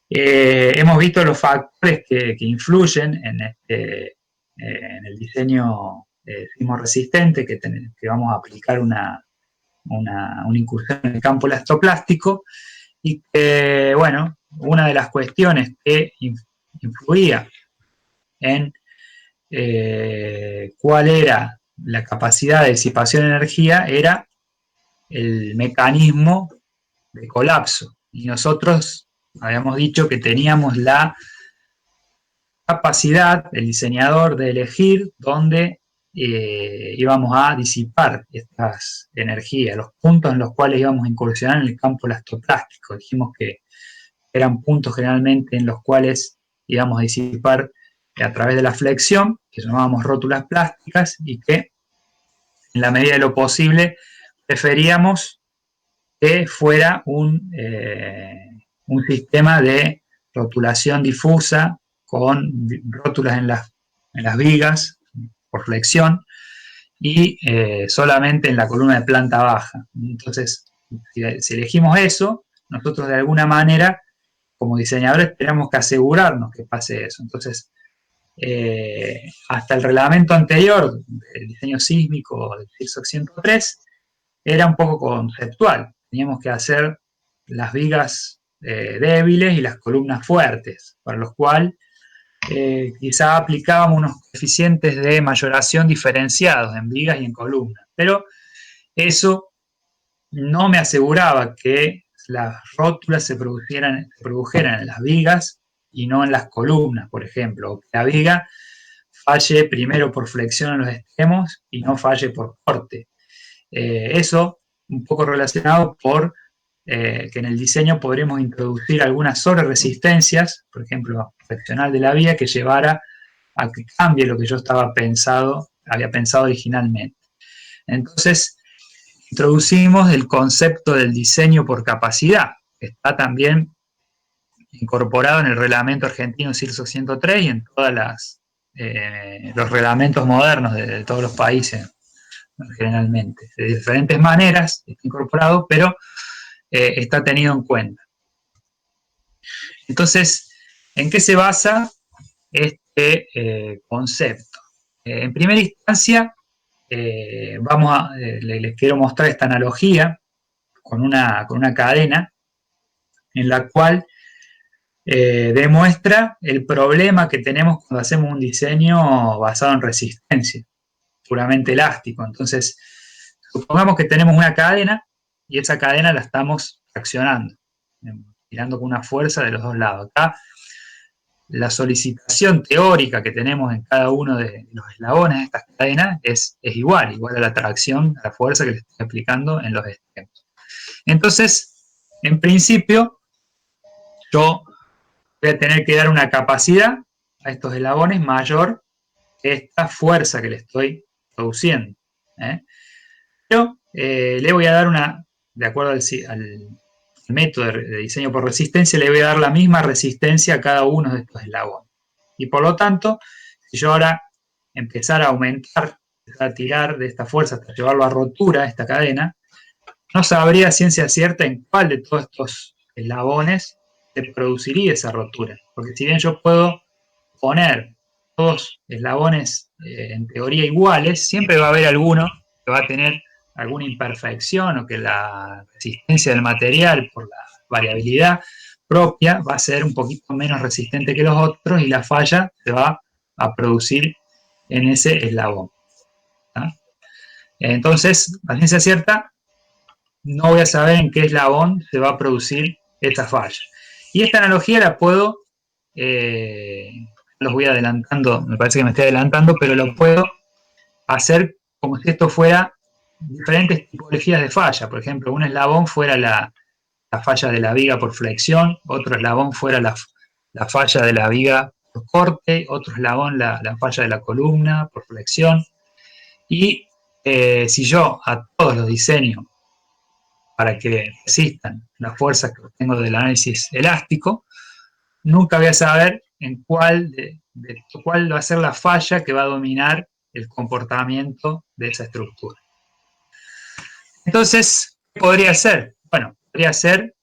Hemos visto los factores que influyen en el diseño sismorresistente, que vamos a aplicar una incursión en el campo elastoplástico, y que, bueno, una de las cuestiones que influía en cuál era la capacidad de disipación de energía era el mecanismo de colapso. Y nosotros habíamos dicho que teníamos la capacidad, el diseñador, de elegir dónde íbamos a disipar estas energías, los puntos en los cuales íbamos a incursionar en el campo elastoplástico. Dijimos que eran puntos generalmente en los cuales íbamos a disipar a través de la flexión, que llamábamos rótulas plásticas, y que en la medida de lo posible preferíamos que fuera un sistema de rotulación difusa con rótulas en las vigas por flexión y solamente en la columna de planta baja. Entonces, si elegimos eso, nosotros de alguna manera, como diseñadores, tenemos que asegurarnos que pase eso. Entonces, hasta el reglamento anterior del diseño sísmico del CIRSOC 103 era un poco conceptual. Teníamos que hacer las vigas débiles y las columnas fuertes, para los cuales quizá aplicábamos unos coeficientes de mayoración diferenciados en vigas y en columnas. Pero eso no me aseguraba que las rótulas se produjeran en las vigas y no en las columnas, por ejemplo, o que la viga falle primero por flexión en los extremos y no falle por corte. Eso un poco relacionado por que en el diseño podremos introducir algunas sobreresistencias, por ejemplo, fraccional de la vía, que llevara a que cambie lo que yo había pensado originalmente. Entonces, introducimos el concepto del diseño por capacidad, que está también incorporado en el reglamento argentino CIRSOC 103 y en todos los reglamentos modernos de todos los países, generalmente. De diferentes maneras está incorporado, pero está tenido en cuenta. Entonces, ¿en qué se basa este concepto? En primera instancia, les quiero mostrar esta analogía con una cadena en la cual demuestra el problema que tenemos cuando hacemos un diseño basado en resistencia, puramente elástico. Entonces, supongamos que tenemos una cadena y esa cadena la estamos accionando, tirando con una fuerza de los dos lados. Acá, la solicitación teórica que tenemos en cada uno de los eslabones de estas cadenas es igual a la tracción, a la fuerza que le estoy aplicando en los extremos. Entonces, en principio, yo voy a tener que dar una capacidad a estos eslabones mayor que esta fuerza que le estoy produciendo. Pero le voy a dar de acuerdo al método de diseño por resistencia, le voy a dar la misma resistencia a cada uno de estos eslabones. Y por lo tanto, si yo ahora empezara a aumentar, a tirar de esta fuerza hasta llevarlo a rotura, esta cadena, no sabría ciencia cierta en cuál de todos estos eslabones se produciría esa rotura. Porque si bien yo puedo poner dos eslabones en teoría iguales, siempre va a haber alguno que va a tener alguna imperfección o que la resistencia del material por la variabilidad propia va a ser un poquito menos resistente que los otros y la falla se va a producir en ese eslabón. ¿Ah? Entonces, a ciencia cierta, no voy a saber en qué eslabón se va a producir esta falla. Y esta analogía la puedo, los voy adelantando, me parece que me estoy adelantando, pero lo puedo hacer como si esto fuera diferentes tipologías de falla. Por ejemplo, un eslabón fuera la falla de la viga por flexión, otro eslabón fuera la falla de la viga por corte, otro eslabón la falla de la columna por flexión. Y si yo a todos los diseño para que resistan las fuerzas que obtengo del análisis elástico, nunca voy a saber en cuál va a ser la falla que va a dominar el comportamiento de esa estructura. Entonces, ¿qué podría ser? Bueno, podría ser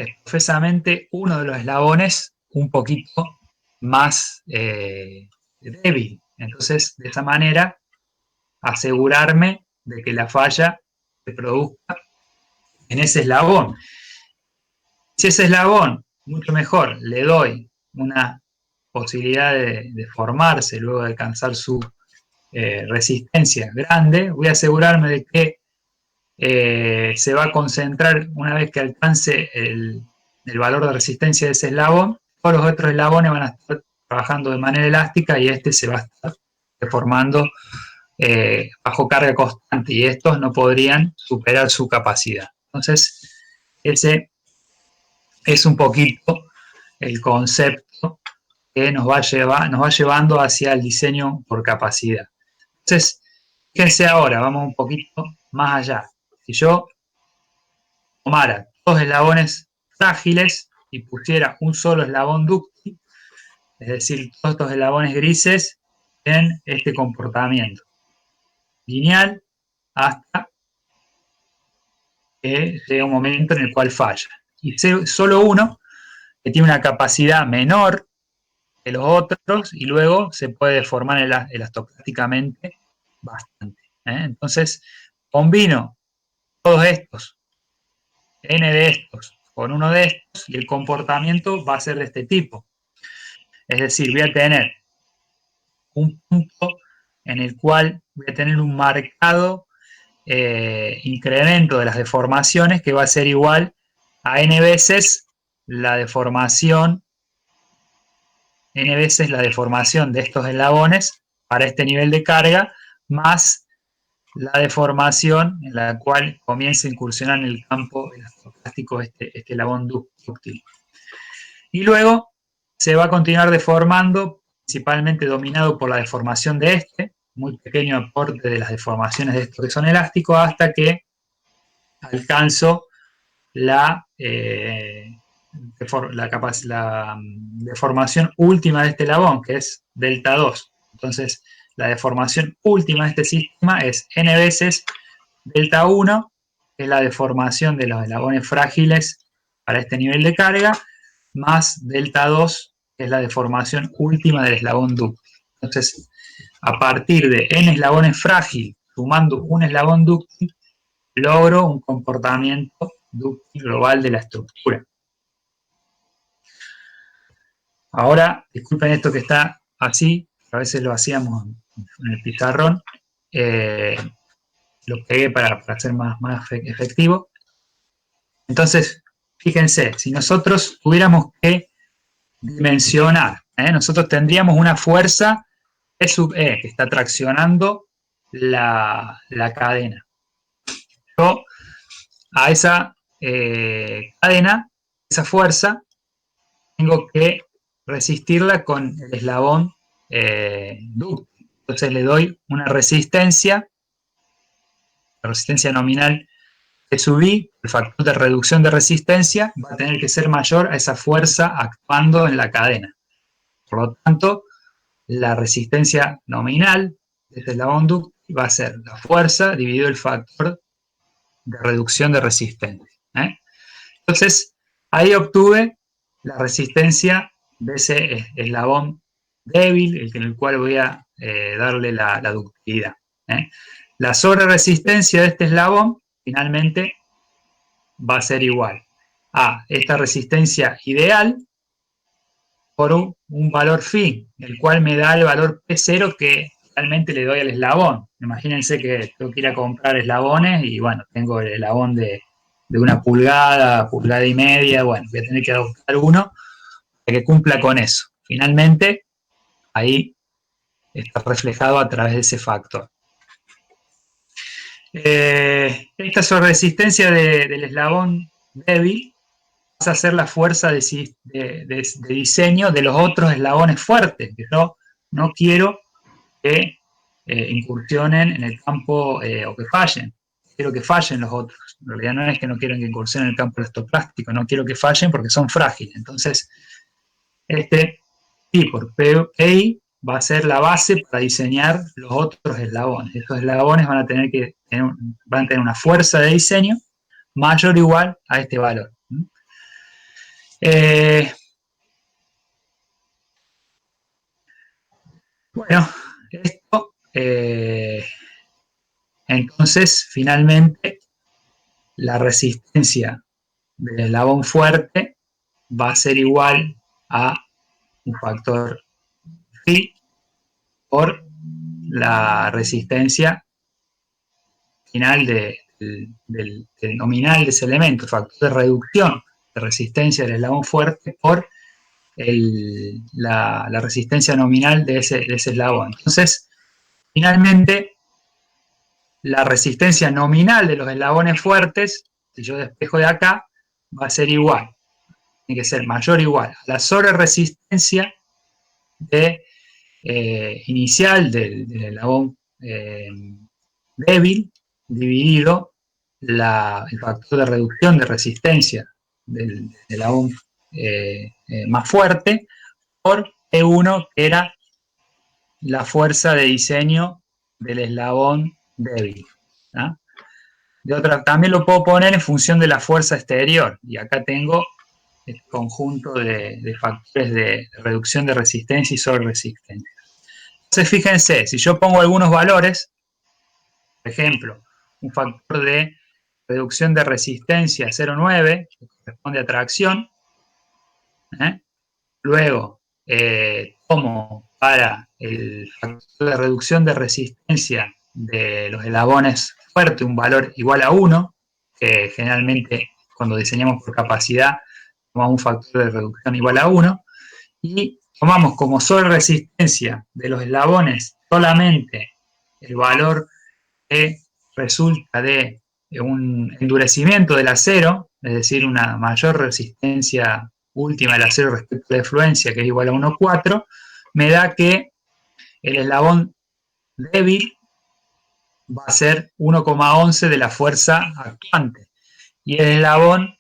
es profesamente uno de los eslabones un poquito más débil. Entonces, de esa manera, asegurarme de que la falla se produzca en ese eslabón. Si ese eslabón, mucho mejor, le doy una posibilidad de formarse luego de alcanzar su resistencia grande, voy a asegurarme de que se va a concentrar una vez que alcance el valor de resistencia de ese eslabón, todos los otros eslabones van a estar trabajando de manera elástica y este se va a estar deformando bajo carga constante y estos no podrían superar su capacidad. Entonces, ese es un poquito el concepto que nos va llevando hacia el diseño por capacidad. Entonces, fíjense ahora, vamos un poquito más allá. Si yo tomara dos eslabones frágiles y pusiera un solo eslabón dúctil, es decir, todos estos eslabones grises tienen este comportamiento lineal hasta que llega un momento en el cual falla. Y solo uno que tiene una capacidad menor que los otros y luego se puede deformar elastocrásticamente bastante. Entonces, combino todos estos, n de estos, con uno de estos y el comportamiento va a ser de este tipo. Es decir, voy a tener un punto en el cual voy a tener un marcado incremento de las deformaciones que va a ser igual a n veces la deformación de estos eslabones para este nivel de carga, más la deformación en la cual comienza a incursionar en el campo elastoclástico este eslabón dúctil. Y luego se va a continuar deformando, principalmente dominado por la deformación de este, muy pequeño aporte de las deformaciones de estos que son elásticos, hasta que alcanzo la deformación última de este eslabón, que es delta 2. Entonces, la deformación última de este sistema es n veces delta 1, que es la deformación de los eslabones frágiles para este nivel de carga, más delta 2, que es la deformación última del eslabón dúctil. Entonces, a partir de n eslabones frágiles, sumando un eslabón dúctil, logro un comportamiento dúctil global de la estructura. Ahora, disculpen esto que está así, a veces lo hacíamos en el pizarrón, lo pegué para ser más efectivo. Entonces, fíjense, si nosotros tuviéramos que dimensionar, nosotros tendríamos una fuerza E sub E que está traccionando la cadena. Yo a esa cadena, esa fuerza, tengo que resistirla con el eslabón dúctil. Entonces le doy una resistencia, la resistencia nominal que subí, el factor de reducción de resistencia va a tener que ser mayor a esa fuerza actuando en la cadena. Por lo tanto, la resistencia nominal de este eslabón dúctil va a ser la fuerza dividido el factor de reducción de resistencia. Entonces, ahí obtuve la resistencia de ese eslabón débil, en el cual voy a darle la ductilidad. La sobreresistencia de este eslabón, finalmente, va a ser igual a esta resistencia ideal por un valor phi, el cual me da el valor P0 que realmente le doy al eslabón. Imagínense que tengo que ir a comprar eslabones y bueno, tengo el eslabón de una pulgada, pulgada y media, bueno, voy a tener que buscar uno para que cumpla con eso. Finalmente, ahí está reflejado a través de ese factor. Esta sobreresistencia del eslabón débil pasa a ser la fuerza de diseño de los otros eslabones fuertes, que yo no quiero que incursionen en el campo o que fallen. Quiero que fallen los otros. En realidad no es que no quiero que incursionen en el campo elastoplástico, no quiero que fallen porque son frágiles. Entonces, este P por PI va a ser la base para diseñar los otros eslabones. Estos eslabones van a tener una fuerza de diseño mayor o igual a este valor. Eh, bueno, esto, entonces, finalmente, la resistencia del eslabón fuerte va a ser igual a un factor phi por la resistencia final del nominal de ese elemento, el factor de reducción de resistencia del eslabón fuerte por la resistencia nominal de ese eslabón. Entonces, finalmente, la resistencia nominal de los eslabones fuertes, si yo despejo de acá, va a ser igual, tiene que ser mayor o igual a la sobreresistencia de, inicial del eslabón débil dividido el factor de reducción de resistencia del eslabón más fuerte por E1, que era la fuerza de diseño del eslabón débil. ¿Ah? También lo puedo poner en función de la fuerza exterior, y acá tengo el conjunto de factores de reducción de resistencia y sobre resistencia. Entonces, fíjense, si yo pongo algunos valores, por ejemplo, un factor de reducción de resistencia 0,9, que corresponde a tracción, luego tomo para el factor de reducción de resistencia de los eslabones fuertes un valor igual a 1, que generalmente cuando diseñamos por capacidad tomamos un factor de reducción igual a 1, y tomamos como sobre resistencia de los eslabones solamente el valor que resulta de un endurecimiento del acero, es decir, una mayor resistencia última del acero respecto a la efluencia, que es igual a 1,4, me da que el eslabón débil va a ser 1,11 de la fuerza actuante, y el eslabón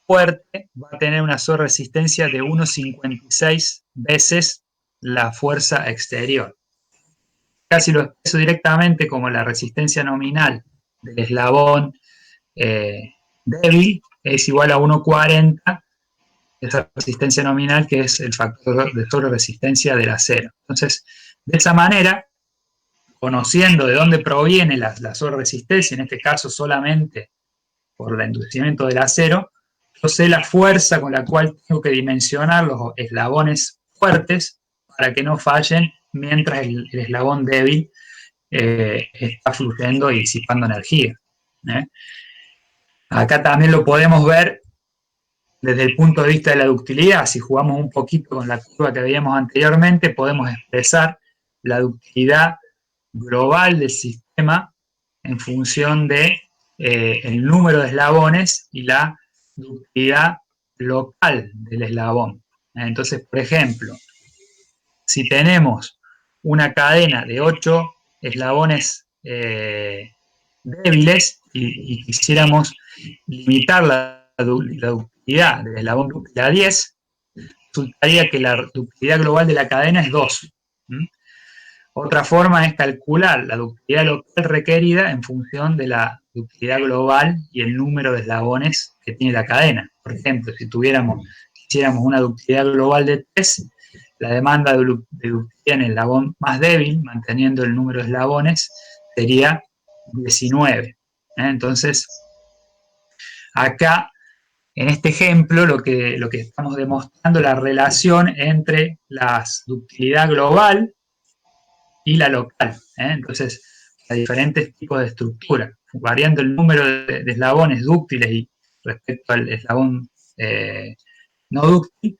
fuerte va a tener una sobreresistencia de 1,56 veces la fuerza exterior. Casi lo expreso directamente como la resistencia nominal del eslabón débil es igual a 1,40, esa resistencia nominal, que es el factor de sobreresistencia del acero. Entonces, de esa manera, conociendo de dónde proviene la sobreresistencia, en este caso solamente por el endurecimiento del acero, yo sé la fuerza con la cual tengo que dimensionar los eslabones fuertes para que no fallen mientras el eslabón débil está fluyendo y disipando energía. ¿eh? Acá también lo podemos ver desde el punto de vista de la ductilidad. Si jugamos un poquito con la curva que veíamos anteriormente, podemos expresar la ductilidad global del sistema en función de el número de eslabones y la ductilidad local del eslabón. Entonces, por ejemplo, si tenemos una cadena de 8 eslabones débiles y quisiéramos limitar la ductilidad del eslabón dúctil a 10, resultaría que la ductilidad global de la cadena es 2. Otra forma es calcular la ductilidad local requerida en función de la ductilidad global y el número de eslabones que tiene la cadena. Por ejemplo, si quisiéramos una ductilidad global de 3, la demanda de ductilidad en el eslabón más débil, manteniendo el número de eslabones, sería 19. Entonces, acá, en este ejemplo, lo que estamos demostrando es la relación entre la ductilidad global y la local. Entonces, a diferentes tipos de estructura, variando el número de eslabones dúctiles y respecto al eslabón no dúctil,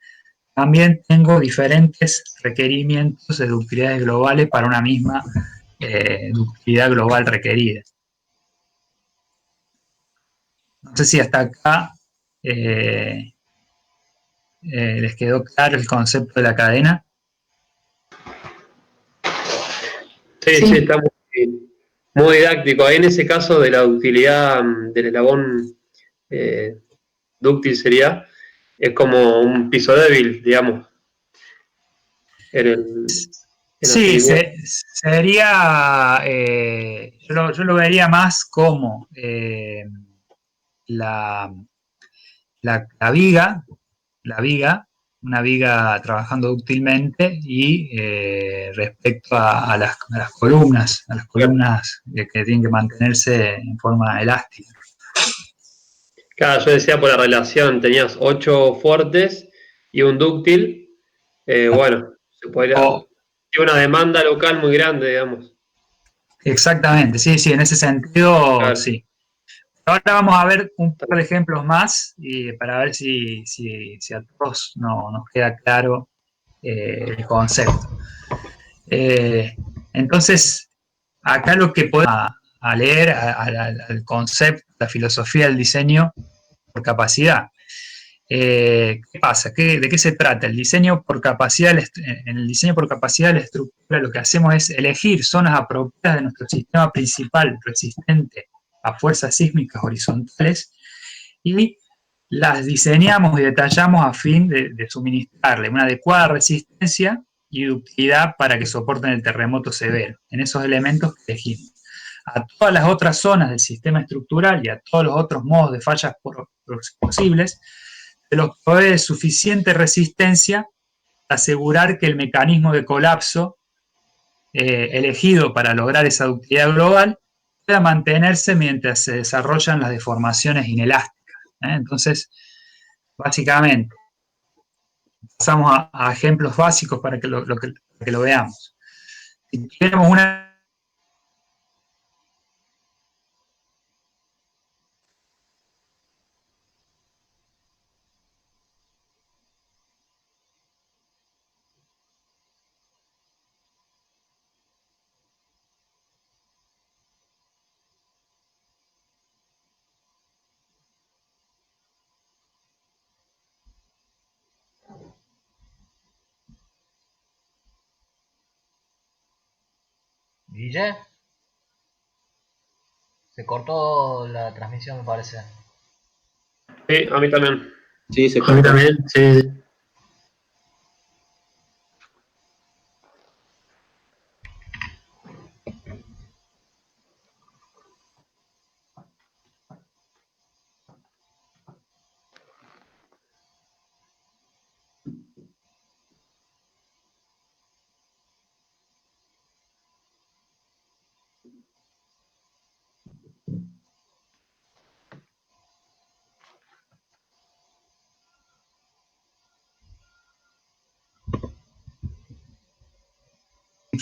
también tengo diferentes requerimientos de ductilidades globales para una misma ductilidad global requerida. No sé si hasta acá les quedó claro el concepto de la cadena. Sí, está muy didáctico. Ahí en ese caso de la ductilidad del eslabón dúctil sería, es como un piso débil, digamos, en la Sí, finidad. sería, yo lo vería más como la viga la viga, una viga trabajando dúctilmente, y respecto a las columnas, que tienen que mantenerse en forma elástica. Claro, yo decía por la relación, tenías 8 fuertes y un dúctil, bueno, se podría, O, tiene una demanda local muy grande, digamos. exactamente, sí, sí, en ese sentido, Claro. sí. Ahora vamos a ver un par de ejemplos más para ver si a todos nos queda claro el concepto. Eh, entonces, acá lo que podemos a leer al concepto, la filosofía del diseño por capacidad. ¿Qué pasa? ¿De qué se trata? El diseño por capacidad, en el diseño por capacidad de la estructura, lo que hacemos es elegir zonas apropiadas de nuestro sistema principal resistente a fuerzas sísmicas horizontales y las diseñamos y detallamos a fin de suministrarle una adecuada resistencia y ductilidad para que soporten el terremoto severo en esos elementos que elegimos. A todas las otras zonas del sistema estructural y a todos los otros modos de fallas posibles, se los provee suficiente resistencia para asegurar que el mecanismo de colapso elegido para lograr esa ductilidad global pueda mantenerse mientras se desarrollan las deformaciones inelásticas. Entonces, básicamente, pasamos a ejemplos básicos para que lo veamos. Si tenemos una Guille, se cortó la transmisión, me parece. Sí, a mí también. Sí, se A mí cortó. también, sí. Sí.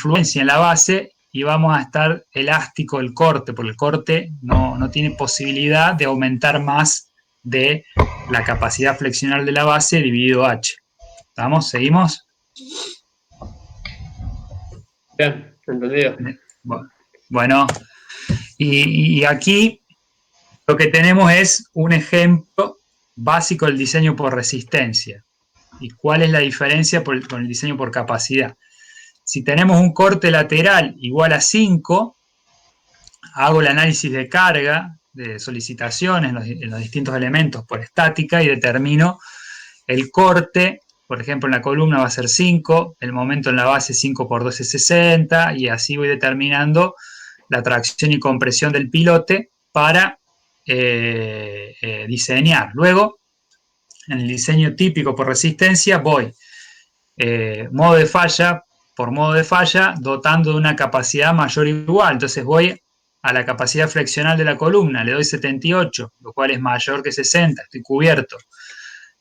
influencia en la base y vamos a estar elástico el corte, porque el corte no tiene posibilidad de aumentar más de la capacidad flexional de la base dividido H. ¿Estamos? ¿Seguimos? Bien, entendido. Bueno, y aquí lo que tenemos es un ejemplo básico del diseño por resistencia. ¿Y cuál es la diferencia con el diseño por capacidad? Si tenemos un corte lateral igual a 5, hago el análisis de carga, de solicitaciones en los distintos elementos por estática y determino el corte. Por ejemplo, en la columna va a ser 5, el momento en la base 5 por 2 es 60, y así voy determinando la tracción y compresión del pilote para diseñar. Luego, en el diseño típico por resistencia, voy modo de falla por modo de falla, dotando de una capacidad mayor o igual. Entonces voy a la capacidad flexional de la columna, le doy 78, lo cual es mayor que 60, estoy cubierto.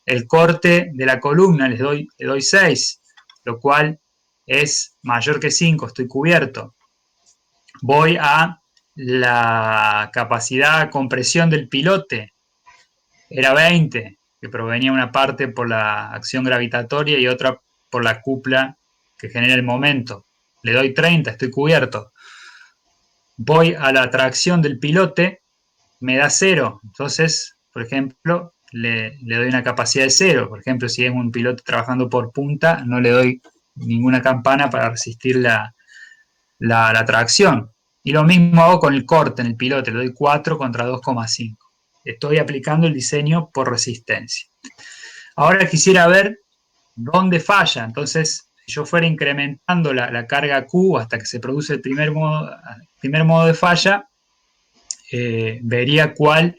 El corte de la columna le doy 6, lo cual es mayor que 5, estoy cubierto. Voy a la capacidad de compresión del pilote, era 20, que provenía una parte por la acción gravitatoria y otra por la cupla que genera el momento. Le doy 30, estoy cubierto. Voy a la tracción del pilote, me da 0. Entonces, por ejemplo, le doy una capacidad de 0. Por ejemplo, si es un piloto trabajando por punta, no le doy ninguna campana para resistir la tracción. Y lo mismo hago con el corte en el pilote, le doy 4 contra 2,5. Estoy aplicando el diseño por resistencia. Ahora quisiera ver dónde falla. Entonces, si yo fuera incrementando la carga Q hasta que se produce el primer modo de falla, vería cuál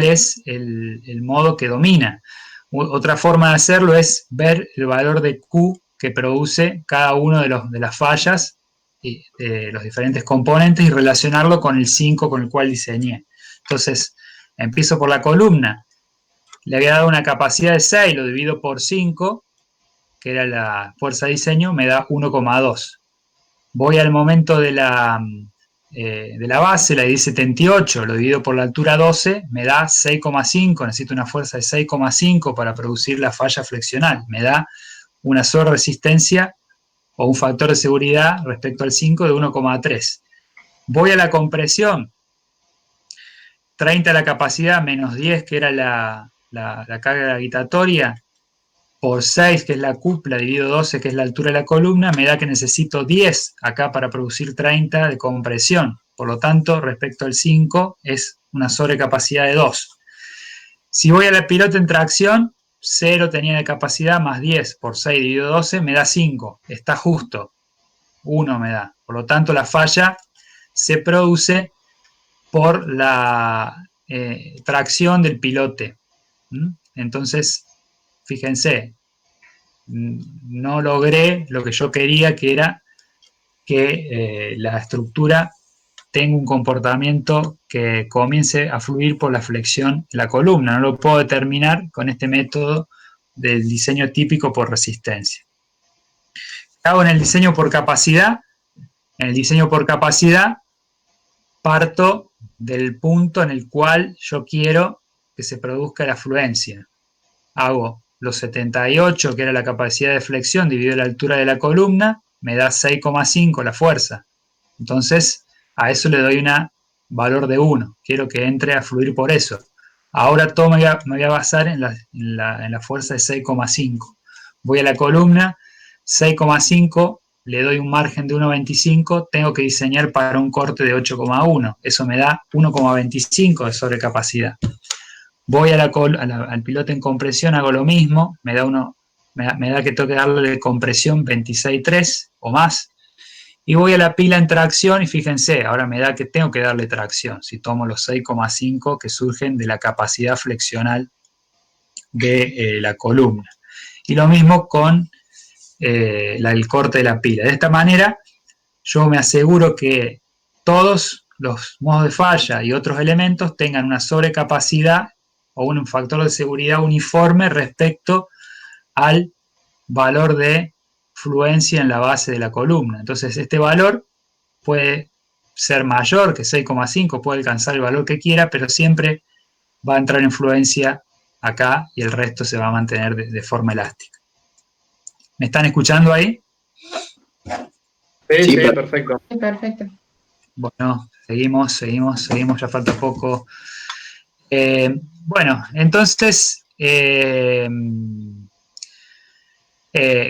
es el modo que domina. Otra forma de hacerlo es ver el valor de Q que produce cada uno de las fallas y los diferentes componentes y relacionarlo con el 5 con el cual diseñé. Entonces, empiezo por la columna. Le había dado una capacidad de 6, lo divido por 5, que era la fuerza de diseño, me da 1,2. Voy al momento de la base, la I-78, lo divido por la altura 12, me da 6,5, necesito una fuerza de 6,5 para producir la falla flexional. Me da una sobreresistencia o un factor de seguridad respecto al 5 de 1,3. Voy a la compresión, 30 la capacidad, menos 10 que era la carga gravitatoria, por 6 que es la cupla, dividido 12 que es la altura de la columna, me da que necesito 10 acá para producir 30 de compresión. Por lo tanto, respecto al 5 es una sobrecapacidad de 2. Si voy a la pilota en tracción, 0 tenía de capacidad, más 10 por 6 dividido 12 me da 5. Está justo. 1 me da. Por lo tanto, la falla se produce por la tracción del pilote. Entonces, fíjense, no logré lo que yo quería, que era que la estructura tenga un comportamiento que comience a fluir por la flexión de la columna. No lo puedo determinar con este método del diseño típico por resistencia. ¿Qué hago en el diseño por capacidad? En el diseño por capacidad parto del punto en el cual yo quiero que se produzca la fluencia. Hago los 78, que era la capacidad de flexión, dividido la altura de la columna, me da 6,5 la fuerza. Entonces, a eso le doy un valor de 1. Quiero que entre a fluir por eso. Ahora todo me voy a basar en la fuerza de 6,5. Voy a la columna, 6,5, le doy un margen de 1,25, tengo que diseñar para un corte de 8,1. Eso me da 1,25 de sobrecapacidad. Voy al piloto en compresión, hago lo mismo, me da que tengo que darle de compresión 26,3 o más. Y voy a la pila en tracción y fíjense, ahora me da que tengo que darle tracción, si tomo los 6,5 que surgen de la capacidad flexional de la columna. Y lo mismo con el corte de la pila. De esta manera, yo me aseguro que todos los modos de falla y otros elementos tengan una sobrecapacidad o un factor de seguridad uniforme respecto al valor de fluencia en la base de la columna. Entonces, este valor puede ser mayor que 6,5, puede alcanzar el valor que quiera, pero siempre va a entrar en fluencia acá y el resto se va a mantener de forma elástica. ¿Me están escuchando ahí? Sí, perfecto. Sí, perfecto. Bueno, seguimos, ya falta poco. Bueno, entonces,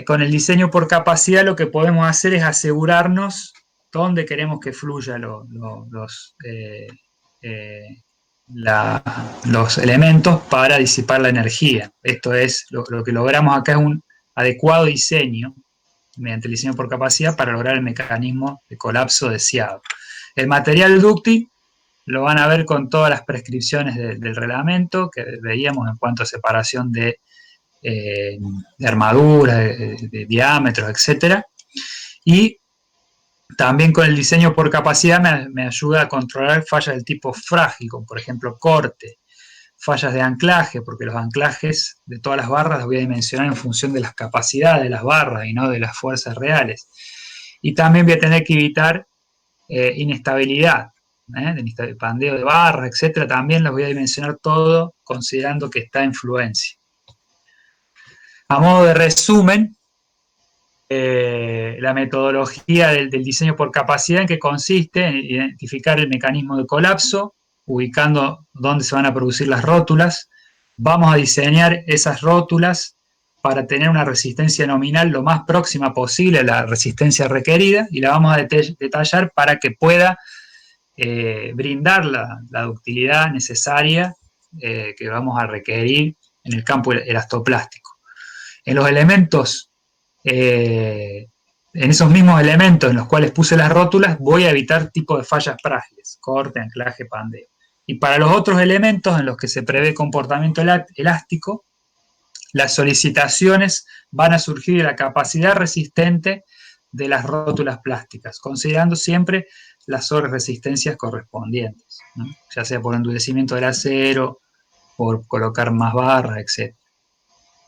con el diseño por capacidad lo que podemos hacer es asegurarnos dónde queremos que fluya los elementos para disipar la energía. Esto es, lo que logramos acá es un adecuado diseño mediante el diseño por capacidad para lograr el mecanismo de colapso deseado. El material dúctil lo van a ver con todas las prescripciones del reglamento que veíamos en cuanto a separación de armadura, de diámetros, etc. Y también con el diseño por capacidad me ayuda a controlar fallas del tipo frágil, como por ejemplo corte, fallas de anclaje, porque los anclajes de todas las barras los voy a dimensionar en función de las capacidades de las barras y no de las fuerzas reales. Y también voy a tener que evitar inestabilidad, de pandeo de barras, etcétera. También los voy a dimensionar todo considerando que está en fluencia. A modo de resumen, la metodología del diseño por capacidad, en que consiste en identificar el mecanismo de colapso, ubicando dónde se van a producir las rótulas. Vamos a diseñar esas rótulas para tener una resistencia nominal lo más próxima posible a la resistencia requerida, y la vamos a detallar para que pueda brindar la ductilidad necesaria que vamos a requerir en el campo elastoplástico. En los elementos, en esos mismos elementos en los cuales puse las rótulas, voy a evitar tipos de fallas frágiles, corte, anclaje, pandeo. Y para los otros elementos en los que se prevé comportamiento elástico, las solicitaciones van a surgir de la capacidad resistente de las rótulas plásticas, considerando siempre las sobreresistencias correspondientes, ¿no? Ya sea por endurecimiento del acero, por colocar más barras, etc.